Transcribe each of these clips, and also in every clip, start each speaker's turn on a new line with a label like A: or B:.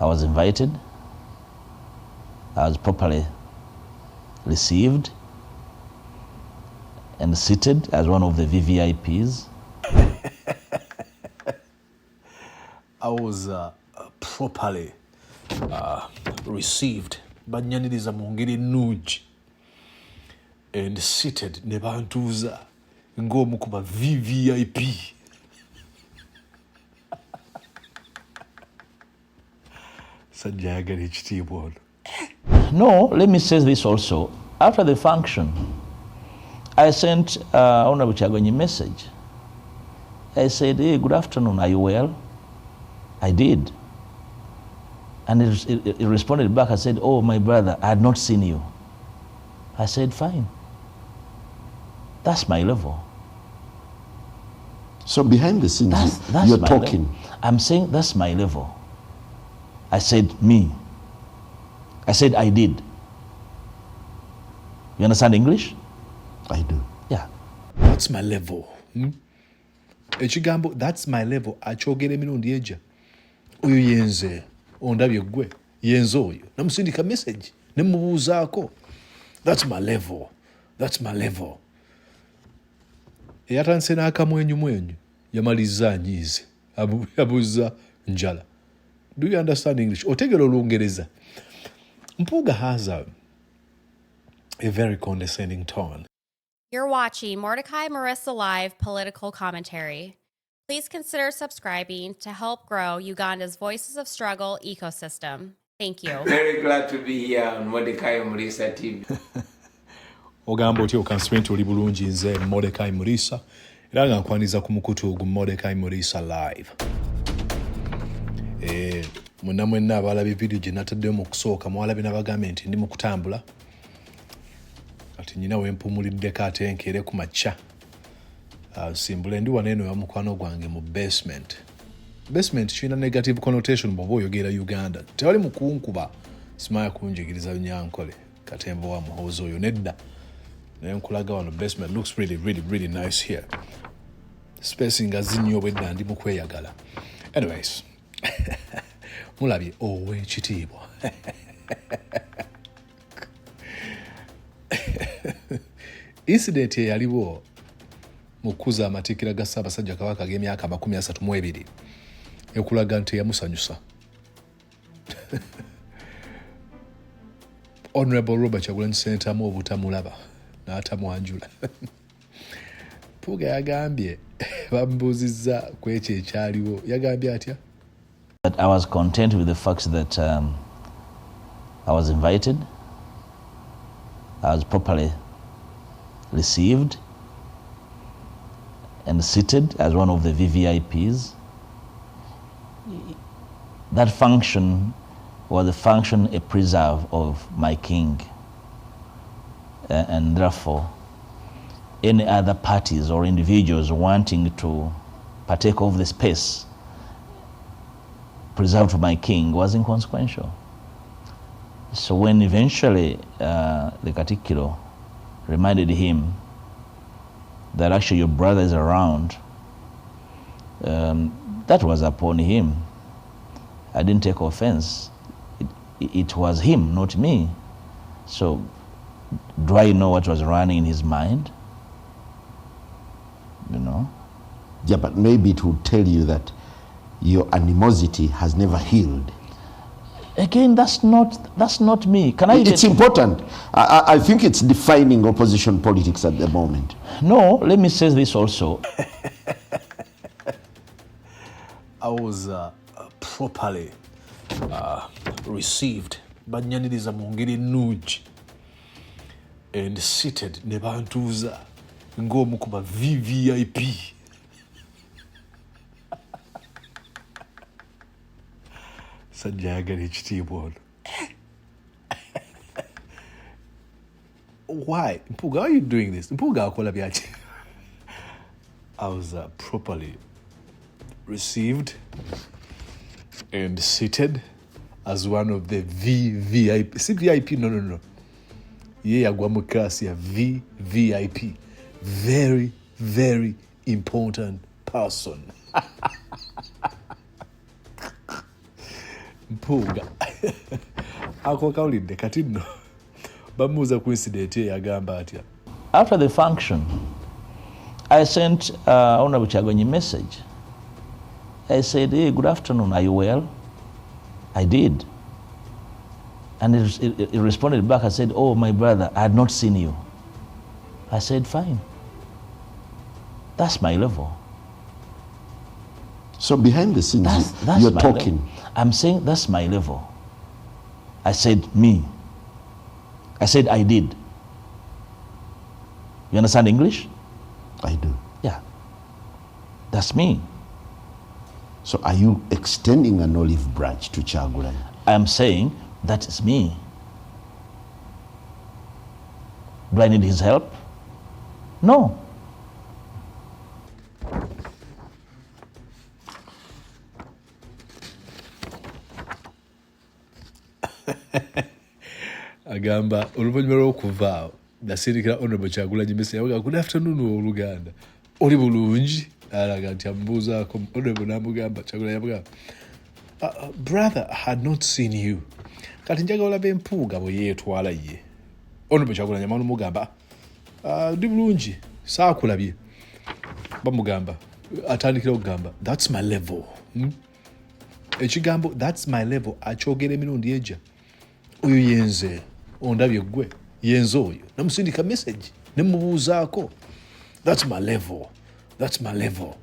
A: I was invited. I was properly received and seated as one of the VVIPs.
B: I was properly received banyaniriza mu ngeri ennungi and seated ne bantuuza ng'omu ku ba VVIP. Sajja ayagala ekitiibwa ono.
A: No, let me say this also. After the function, I sent Honorable Kyagulanyi a message. I said, hey, good afternoon, are you well? I did. And it responded back. I said, oh, my brother, I had not seen you. I said, fine. That's my level.
C: So behind the scenes, you're talking.
A: Level. I'm saying that's my level. I said, me. I said, I did. You understand English?
C: I do.
A: Yeah.
B: That's my level. Ekigambo, that's my level. Akyogera emirundi egya. Oyo yenze. Ondabye gwe. Yenze oyo. Namusindika message. Nemubuuzaako. That's my level. That's my level. Eyatandise n'akamwenyumwenyu. Yamaliza anyiize. Abuuza njala. Do you understand English? Otegera Olungereza. Mpuuga has a very condescending tone.
D: You're watching Mordecai Marissa Live Political Commentary. Please consider subscribing to help grow Uganda's Voices of Struggle ecosystem. Thank you.
E: Very glad to be here on Mordecai Marissa TV.
B: Ogamba otya okansime nti oli bulungi nze Mordecai Marissa era nga nkwaniza ku mukutu ogu Mordecai Marissa Live. Mwenna mwenna abalabye video gye nataddeo mu kusooka mwalabye n'abagambye nti ndi mu kutambula kati nyina we mpumuliddeko ate nkeere ku makya simbule ndi wano eno ya mukwano gwange mu basement. Basement kirina negative connotation bw'oba oyogera Uganda. Tewali mukunkuba simaya kunjigiriza Nyankole Katembo wa muhoozi oyo nedda. Naye nkulaga wano basement looks really nice here. Space nga zinyo bwedda ndi mu kweyagala. Anyways. Mulabye ow'ekitiibwa. Incident eyaliwo mu kukuza amatikkira ga Ssaabasajja Kabaka g'emyaka 32 ekulaga nti yamusanyusa. Honorable Robert Kyagulanyi Ssentamu obutamulaba n'atamwanjula. Mpuuga yagambye bamubuuzizza ku ekyo ekyaliwo yagambye atya?
A: But I was content with the fact that I was invited. I was properly received and seated as one of the VVIPs. That function was a function, a preserve of my king. And therefore, any other parties or individuals wanting to partake of the space preserved for my king was inconsequential. So when eventually the Katikiro reminded him that actually your brother is around, that was upon him. I didn't take offense. It was him, not me. So do I know what was running in his mind? You know?
C: Yeah, but maybe it would tell you that your animosity has never healed.
A: Again, that's not me. Can I?
C: It's important. I think it's defining opposition politics at the moment.
A: No, let me say this also.
B: I was properly received banyaniriza mu ngeri ennungi and seated ne bantuuza ng'omu ku ba VVIP. Sajja ayagala ekitiibwa ono. Why? Mpuuga, why are you doing this? Mpuuga akola byaki? I was properly received and seated as one of the VVIP. See VIP? No. Ye yagwa mu class ya VVIP. Very, very important person. Mpuuga ako kawulidde kati nno bamuuza ku incident yagamba atya.
A: After the function, I sent Honorable Kyagulanyi message. I said, hey, good afternoon, are you well? I did. And he responded back, I said, oh, my brother, I had not seen you. I said, fine. That's my level.
C: So behind the scenes,
A: That's
C: you're
A: my
C: talking.
A: level. I'm saying that's my level. I said, me. I said, I did. You understand English?
C: I do.
A: Yeah. That's me.
C: So are you extending an olive branch to Kyagulanyi?
A: I'm saying that is me. Do I need his help? No.
B: Agamba oluvannyuma lw'okuvaawo nasindikira Honorable Kyagulanyi message yavuga good afternoon Oluganda oli bulungi alaga nti amubuuzaako Honorable n'amugamba Kyagulanyi yamugamba brother I had not seen you kati njagala olabe Mpuuga bwe yeetwala ye. Honorable Kyagulanyi amala omugamba ndi bulungi saakulabye bamugamba atandikira okugamba that's my level. Ekigambo that's my level akyogera emirundi ejja oyo yenze ondabye gwe yenze oyo namusindika message nemubuuzaako that's my level, that's my level.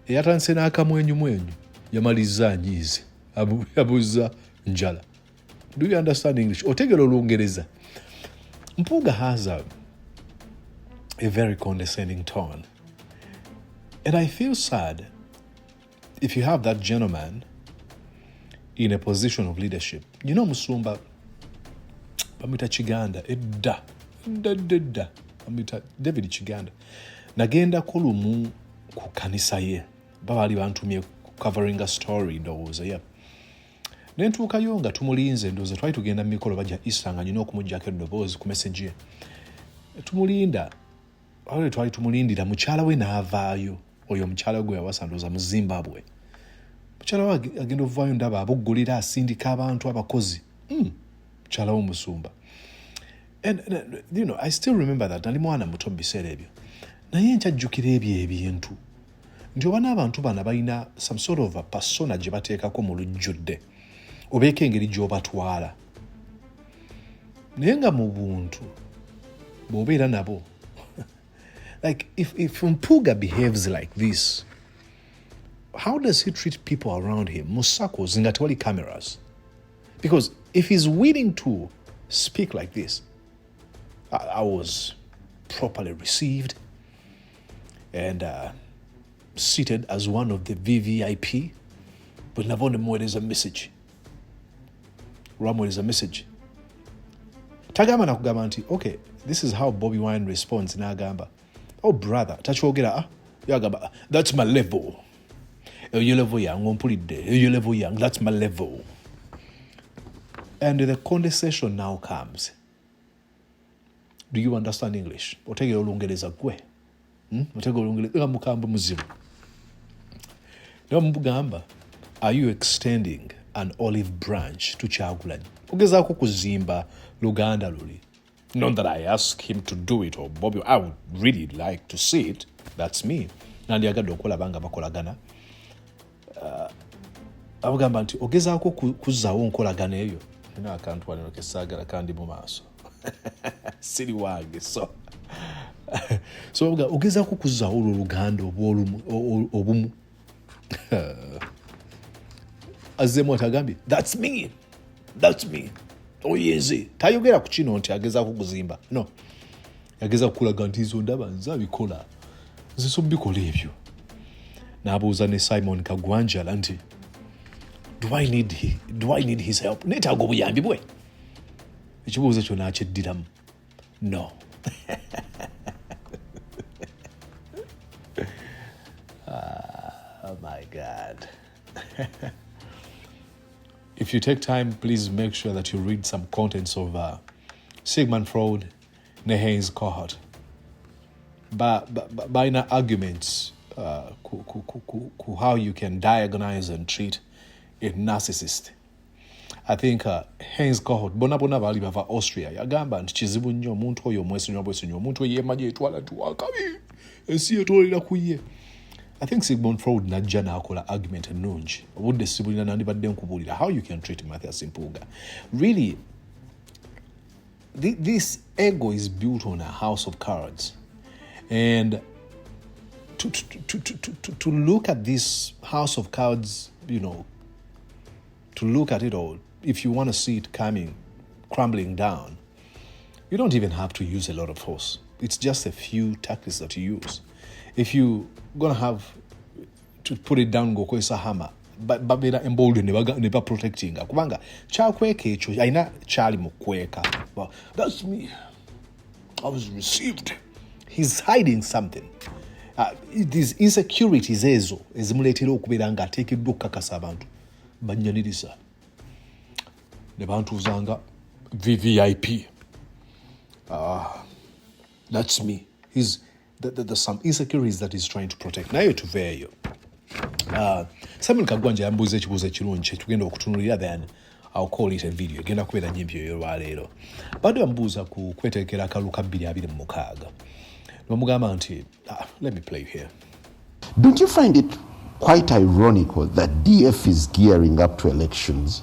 B: Eyatandise n'akamwenyumwenyu yamaliza anyiize abuuza njala. Do you understand English? Otegera Olungereza. Mpuuga has a very condescending tone, and I feel sad if you have that gentleman in a position of leadership. You know Musumba bamwita Kiganda edda bamwita David Kiganda nagenda kulumu ku kanisa ye babaali bantumye covering a story ndowooza ya nentuukayo nga tumulinze ndowooza twali tugenda mu mikolo bajja Easter nga nyina okumuggyako eddoboozi ku message ye tumulinda wale twali tumulindira mukyala we n'avaayo oyo omukyala gwe yawasa ndowooza mu Zimbabwe. Mukyala we agenda ovaayo ndaba abuggulira asindika abantu abakozi mukyala we Musumba. And you know, I still remember that nali mwana muto mu biseera ebyo naye nkyajjukira ebyo ebintu nti oba n'abantu bana balina some sort of a persona gye bateekako mu lujjudde obeeko engeri gy'obatwala naye nga mu buntu bw'obeera nabo like if Mpuuga behaves like this, how does he treat people around him? Musakos nga tewali cameras. Because if he's willing to speak like this, I was properly received and seated as one of the VVIP. But Navone Moed is a message. Ramon is a message. Tagama nakugamba nti, okay, this is how Bobi Wine responds n'agamba, oh brother, tachogera yagamba, that's my level. Your level young, your level young, that's my level. And the condensation now comes. Do you understand English? Otegera Olungereza gwe. Otegera Olungereza mukamba muzimu. Namugamba, are you extending an olive branch to Kyagulanyi? Ogezaako kuzimba Luganda luli. Not that I ask him to do it or Bobi. I would really like to see it. That's me. Nandyagadde okulabanga bakolagana. Abagamba nti ogezaako kuzzaawo nkolagana eyo. Nina akantu wano kesaagala kandi mu maaso. Siri wange so. So ogezaako kuzzaawo Oluganda obumu. Azzeemu atagambye, that's me. That's me. Oyenze. Tayogera ku kino nti agezaako kuzimba. No. Yageza kukulaga nti izo ndaba nze abikola. Nze so mbikola ebyo. N'abuuza ne Simon Kagwanjala nti, do I need his help? Neetaaga obuyambi bwe? Ekibuuzo ekyo n'akyeddiramu. No. Oh my God. If you take time, please make sure that you read some contents of Sigmund Freud, Nehain's cohort. By arguments, how you can diagnose and treat a narcissist. I think Heinz Kohut bona bali bava Austria yagamba nti kizibu nnyo omuntu oyo omwesunyo omuntu yemaje etwala tuwakabi ensi etolera kuye. I think Sigmund Freud najja n'akola argument ennungi obudde sibulina nandibadde nkubulira how you can treat Mathias Mpuuga. Really, this ego is built on a house of cards, and to look at this house of cards, you know, to look at it all, if you want to see it crumbling down, you don't even have to use a lot of force. It's just a few tactics that you use. If you're going to have to put it down, go kwesa hammer, babera embolden never protecting. Kubanga chakweke echo aina chali mukweka. Well, that's me. I was received. He's hiding something. These insecurities ezo ezimuletera okubeera nga ateekeddwa okukakasa abantu bannyanirisa ne bantuuzanga VVIP. That's me. There's some insecurities that he's trying to protect. Naye tuveeyo. Simon Kagwanja yambuuza ekibuuzo ekirungi tugenda okutunulira, then I'll call it a video. Genda kubeera nnyimpi eyo olwaleero. Badde bambuuza ku kwetegekera akalulu ka 2026. Bamugamba nti, let me play here.
C: Don't you find it quite ironical that DF is gearing up to elections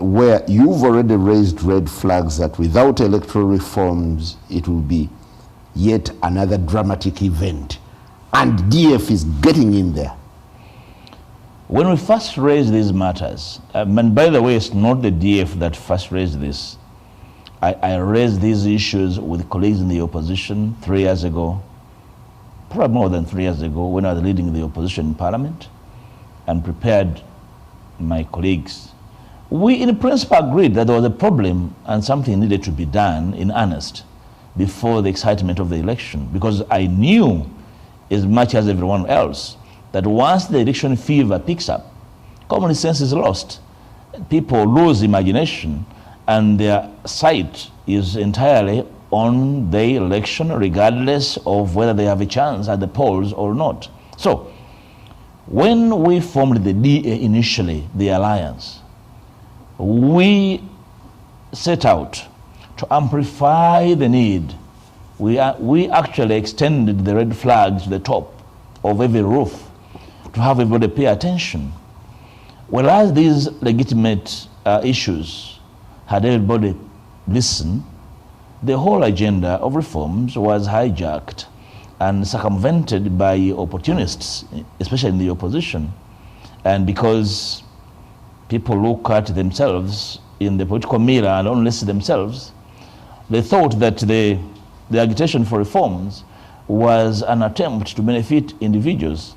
C: where you've already raised red flags that without electoral reforms it will be yet another dramatic event, and DF is getting in there?
A: When we first raised these matters, and by the way, it's not the DF that first raised this. I raised these issues with colleagues in the opposition 3 years ago, probably more than 3 years ago, when I was leading the opposition in Parliament and prepared my colleagues. We in principle agreed that there was a problem and something needed to be done in earnest before the excitement of the election, because I knew as much as everyone else that once the election fever picks up, common sense is lost. People lose imagination and their sight is entirely on the election, regardless of whether they have a chance at the polls or not. So, when we formed the DA initially, the alliance, we set out to amplify the need. We actually extended the red flags to the top of every roof to have everybody pay attention. Whereas these legitimate issues had everybody listen, the whole agenda of reforms was hijacked and circumvented by opportunists, especially in the opposition. And because people look at themselves in the political mirror and only see themselves, they thought that the agitation for reforms was an attempt to benefit individuals.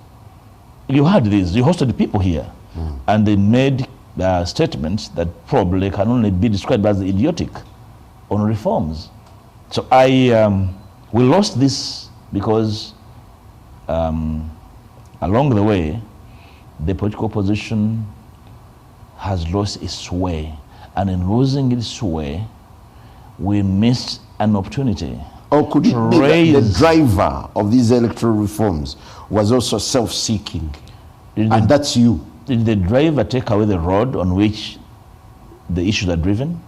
A: You had this, you hosted people here, and they made statements that probably can only be described as idiotic on reforms. So we lost this because along the way, the political opposition has lost its way. And in losing its way, we missed an opportunity.
C: Or could it be that the driver of these electoral reforms was also self-seeking? And that's you.
A: Did the driver take away the road on which the issues are driven?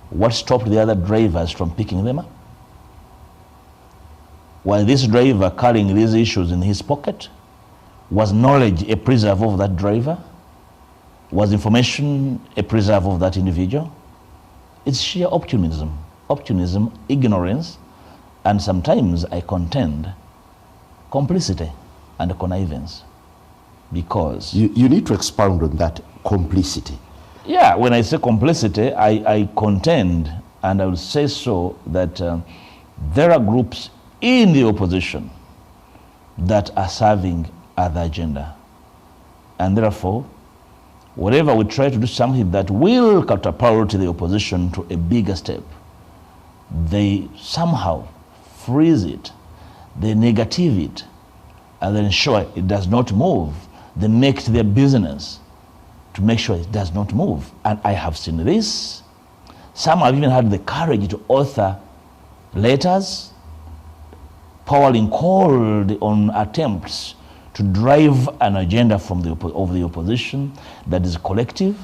A: What stopped the other drivers from picking them up? Was this driver carrying these issues in his pocket? Was knowledge a preserve of that driver? Was information a preserve of that individual? It's sheer optimism, ignorance, and sometimes I contend complicity and connivance. Because
C: you need to expound on that complicity.
A: Yeah, when I say complicity, I contend, and I will say so, that there are groups in the opposition that are serving other agenda. And therefore, wherever we try to do something that will catapult the opposition to a bigger step, they somehow freeze it, they negative it, and then ensure it does not move. They make it their business to make sure it does not move. And I have seen this. Some have even had the courage to author letters, pouring cold on attempts to drive an agenda from of the opposition that is collective,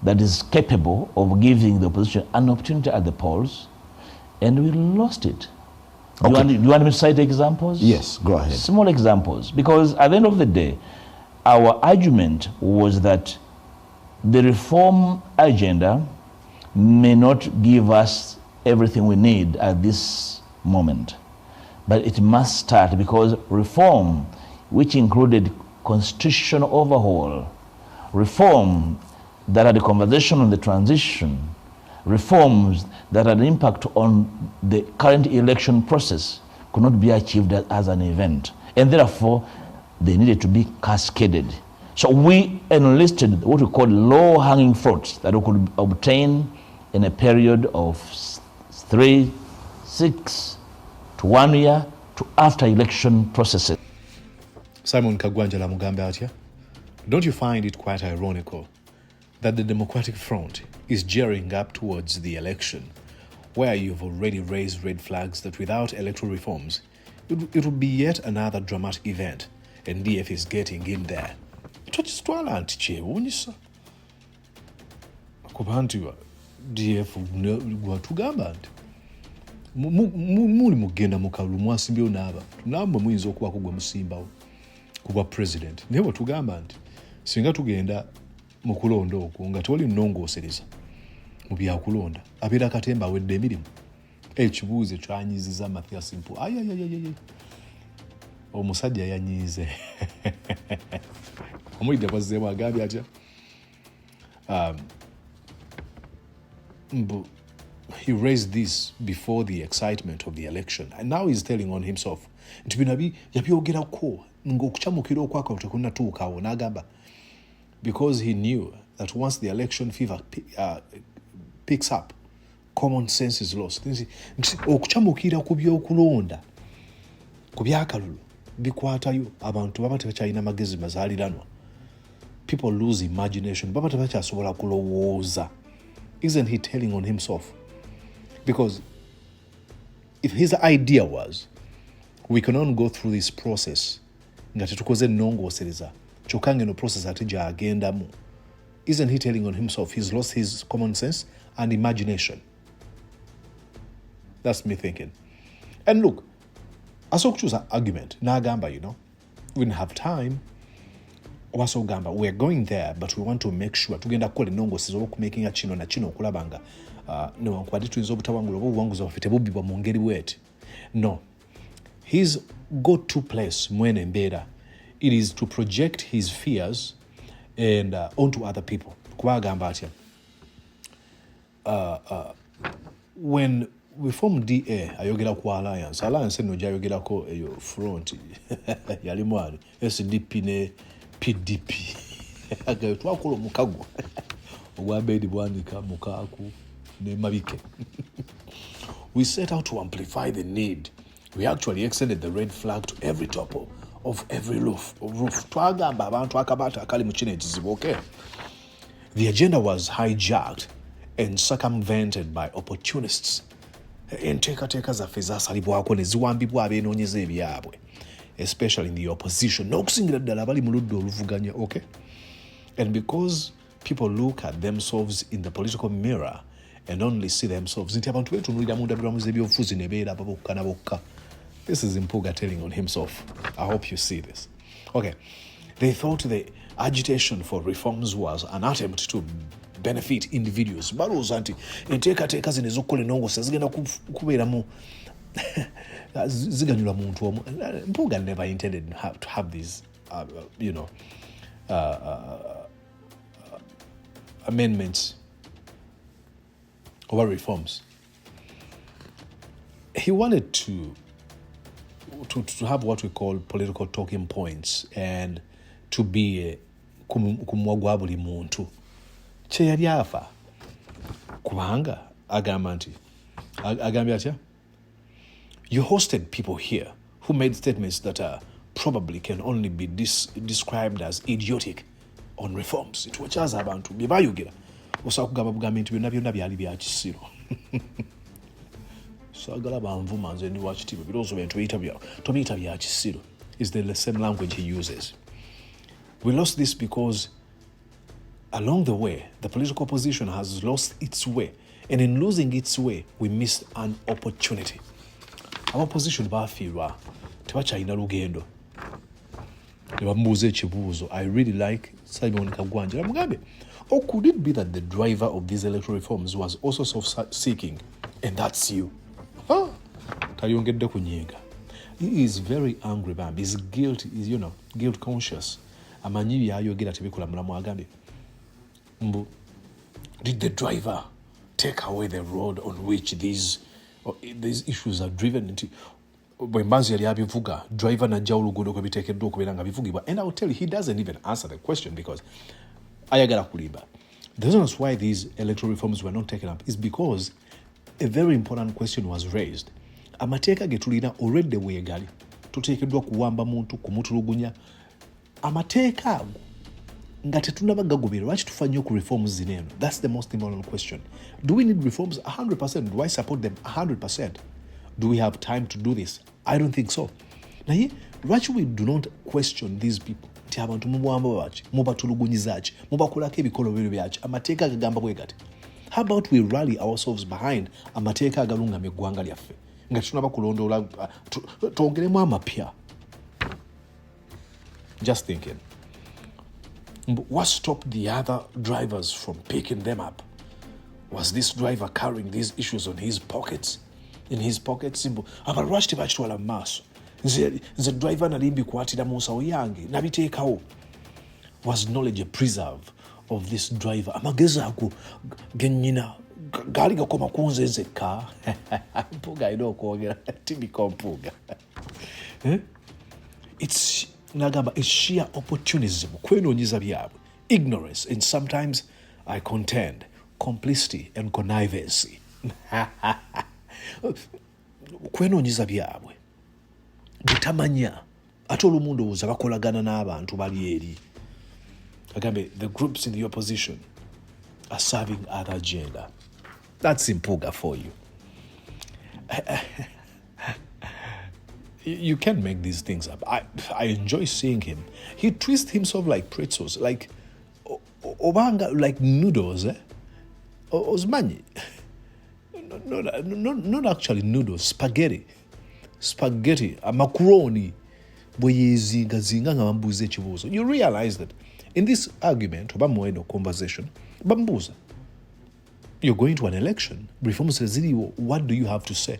A: that is capable of giving the opposition an opportunity at the polls, and we lost it.
C: Okay.
A: Do you want me to cite examples?
C: Yes, go ahead.
A: Small examples, because at the end of the day, our argument was that the reform agenda may not give us everything we need at this moment, but it must start, because reform, which included constitutional overhaul, reform that had a conversation on the transition, reforms that had an impact on the current election process, could not be achieved as an event, and therefore they needed to be cascaded. So we enlisted what we call low-hanging fruits that we could obtain in a period of 3, 6 to 1 year to after election processes.
B: Simon Kagwanjala Mugambe atya, don't you find it quite ironical that the Democratic Front is gearing up towards the election, where you've already raised red flags that without electoral reforms, it would be yet another dramatic event, and DF is getting in there? Twakitwala nti kyewuunyisa kuba nti DF gwatugamba nti muli mugenda mu kalulu mwasimbyewo nammwe muyinza okubaako gwe musimbawo ku bwa president, naye bwetugamba nti singa tugenda mu kulonda okwo nga tewali nnongoosereza mu byakulonda, abeera akatemba awedde emirimu. Ekibuuzo kyanyiziza Mathias Mpuuga. Omusajja yanyiize. Omulidde kwazzeemu agambye atya? He raised this before the excitement of the election, and now he's telling on himself nti bino yabyogerako ng'okukyamukira okwakawo tekunnatuukawo, n'agamba because he knew that once the election fever picks up, common sense is lost. Okukyamukira ku byokulonda ku byakalulu bikwatayo abantu baba tebakyalina magezi mazaaliranwa. People lose imagination, baba tebakyasobola kulowooza. Isn't he telling on himself? Because if his idea was we cannot go through this process nga tetukoze nnongoosereza kyokka ngeno process ate gy'agendamu, isn't he telling on himself he's lost his common sense and imagination? That's me thinking. And look, asobola okukyusa argument n'agamba, we didn't have time. Obasobola okugamba we're going there but we want to make sure tugenda kukola ennongoosereza olw'okumakinga kino na kino okulaba nga newankubadde tuyinza obutawangula oba obuwanguzi bwaffe tebubbibwa mu ngeri bweti. No, his go-to place mwene embeera, it is to project his fears and onto other people. Kuba agamba atya, when we formed DA ayogera ku alliance eno gyayogerako eyo front yalimu ali SDP ne PDP agayo twakola omukago ogwa Bedi Bwanika Mukaaku ne Mabike. We set out to amplify the need. We actually extended the red flag to every top of every roof. Twagamba abantu akabata akali mu kino ekizibu, okay? The agenda was hijacked and circumvented by opportunists. Enteekateeka zaffe zaasalibwako ne ziwambibwa abeenoonyeza ebyabwe, especially in the opposition, n'okusingira ddala abali mu ludda oluvuganya, okay? And because people look at themselves in the political mirror and only see themselves nti abantu beetunuulira mu ndabirwamu z'ebyobufuzi ne beera bokka na bokka. This is Mpuuga telling on himself. I hope you see this. Okay. They thought the agitation for reforms was an attempt to benefit individuals. Balowooza nti enteekateeka zino ez'okukola ennongoosa zigenda kubeeramu ziganyula muntu omu. Mpuuga never intended to have these, amendments or reforms. He wanted to have what we call political talking points and to be kumwagwa buli muntu. Kye yali afa kubanga agamba nti agambye atya, you hosted people here who made statements that probably can only be described as idiotic on reforms. Twakyaza abantu bye bayogera osobola kugamba bugambi nti byonna byali bya kisiro. Saagala banvuma nze ndi wakitiibwa birowoozo bye tobiyita bya kisiro. is the same language he uses. We lost this because along the way, the political opposition has lost its way. And in losing its way, we missed an opportunity. Our opposition bafiirwa tebakyalina lugendo. I really like Simon Kagwanja. Mugabe. Or could it be that the driver of these electoral reforms was also self-seeking, and that's you? Huh? He is very angry, man. He's guilt, guilt conscious. Did the driver take away the road on which these issues are driven into? Driver and I'll tell you, he doesn't even answer the question because the reasons why these electoral reforms were not taken up is because a very important question was raised. Amateeka getulina already weegali tuteekeddwa kuwamba muntu kumutulugunya amateeka ago nga tetunaba gagoberera lwaki tufa nnyo ku reforms zineeno. That's the most important question. Do we need reforms 100%? Do I support them 100%? Do we have time to do this? I don't think so. Naye lwaki we do not question these people nti abantu mubwamba baki mubatulugunyiza ki mubakolako ebikolobero byaki amateeka agagamba bwe gati. How about we rally ourselves behind amateeka agalungamya eggwanga lyaffe nga tunaba kulondoola twongeremu amapya? Just thinking. What stopped the other drivers from picking them up? Was this driver carrying these issues on his pockets? In his pockets? Abalwachi tebakitwala mu maaso. Nze driver nali mbikwatira mu nsawo yange nabiteekawo. Was knowledge a preserve of this driver? Amagezi ago gennyina gaali gakoma ku nze nzekka. Mpuuga alina okwogera typical Mpuuga. It's sheer opportunism, kwenoonyiza byabwe, ignorance, and sometimes I contend complicity and connivancy. Kwenoonyiza byabwe butamanya ate olumu ndowooza bakolagana n'abantu bali eri. Agambe the groups in the opposition are serving other agenda. That's Mpuuga for you. You can't make these things up. I enjoy seeing him. He twists himself like pretzels, like obanga, like noodles. Osmani. Not actually noodles. Spaghetti. Macaroni. You realize that in this argument, conversation, bambuza. You're going to an election. Reforms, what do you have to say?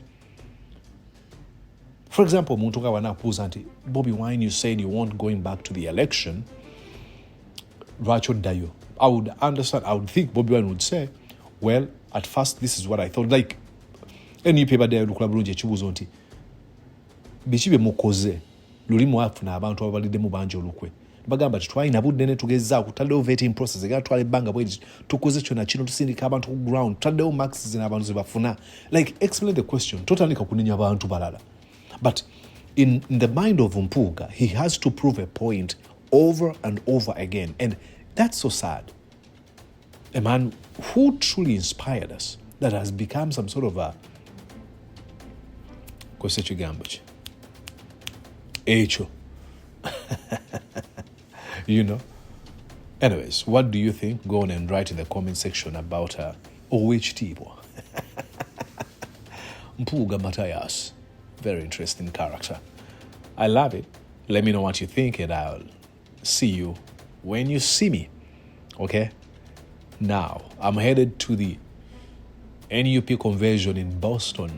B: For example, Muntuka Wanapuza anti Bobi Wine, you said you weren't going back to the election. Racho Dayo. I would understand. I would think Bobi Wine would say, well, at first, this is what I thought. Like, any paper there, Lukulabunje Chibuzonti. Bichibe Mokoze. Lurimu afuna abantu abalide mu banja olukwe. Bagamba twalina budde tugeza kutaddewo vetting process egala twale banga bwe tukoze kyona kino tusindika abantu ku ground tutaddewo maxes n'abantu ze bafuna. Like, explain the question. Totandika kunenya abantu balala. But in the mind of Mpuuga, he has to prove a point over and over again. And that's so sad. A man who truly inspired us, that has become some sort of a... Echo. You know? Anyways, what do you think? Go on and write in the comment section about which tipo. Mpuuga Mathias. Very interesting character. I love it. Let me know what you think and I'll see you when you see me. Okay? Now, I'm headed to the NUP convention in Boston.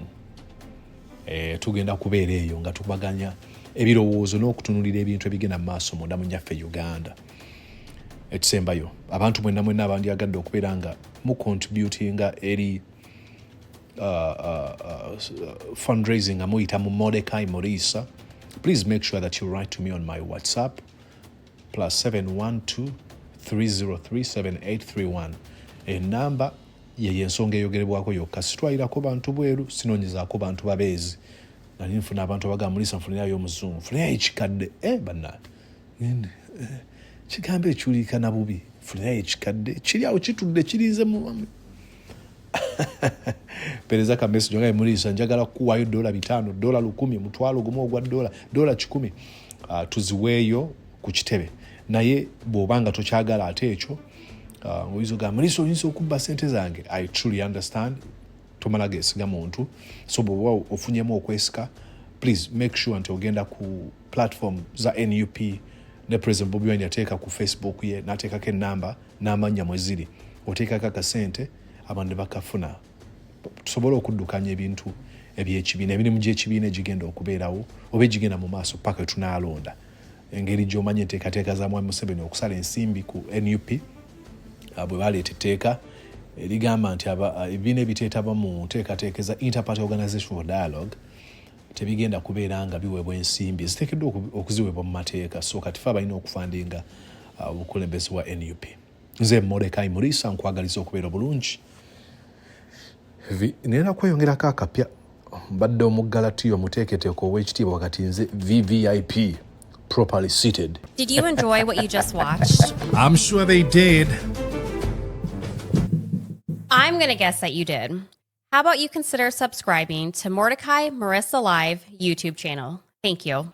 B: Tugenda kubeereeyo nga tukubaganya ebirowoozo n'okutunulira ebintu ebigenda mu maaso munda mu nnyaffe Uganda. Ekisembayo abantu mwenna abandyagadde okubeera nga mucontributinga eri fundraising amuyita mu Mordecai Morisa. Please make sure that you write to me on my WhatsApp +712 303 7831. Enamba yensonga eyogerebwako yokka. Sitwalirako bantu bweru, sinoonyezaako bantu babeezi. Nali nfuna abantu abagamba Mulisa nfunirayo omuzungu, nfunirayo ekikadde. Bannange kigambo ekiwulika na bubi, nfunirayo ekikadde kiri awo kitudde kirinze mu pereza ka message nga Mulisa njagala kuwaayo $5, $1,000, $1,000 ogwa $1,000. tuziweeyo ku kitebe naye bw'obanga tokyagala ate ekyo oyinza ogamba Muriisa oyinza okubba ssente zange. I truly understand, tomala geesiga muntu, so bw'oba ofunyemu okwesika, please make sure nti ogenda ku platform za NUP ne President Bobi Wine yateeka ku Facebook ye n'ateekako ennamba n'amannya mwe ziri, oteekako akasente abantu ne bakafuna, tusobole okuddukanya ebintu eby'ekibiina, emirimu gy'ekibiina egigenda okubeerawo oba egigenda mu maaso paka we tunaalonda. Engeri gy'omanya enteekateeka za Mwami Museveni okusala ensimbi ku NUP bwe baleeta etteeka erigamba nti ebibiina ebiteetaba mu nteekateeka za Interparty Organization for Dialogue tebigenda kubeera nga biweebwa ensimbi, ziteekeddwa okuziweebwa mu mateeka. So kati fe balina okufandinga obukulembeze bwa NUP. Nze Mordecai Muriisa nkwagaliza okubeera bulungi. Nina kweyongerako akapya, mbadde omuggalatiyo muteeketeeko ow'ekitiibwa wakati nze VVIP, properly seated.
D: Did you enjoy what you just watched?
B: I'm sure they did.
D: I'm going to guess that you did. How about you consider subscribing to Mordecai Marissa Live YouTube channel? Thank you.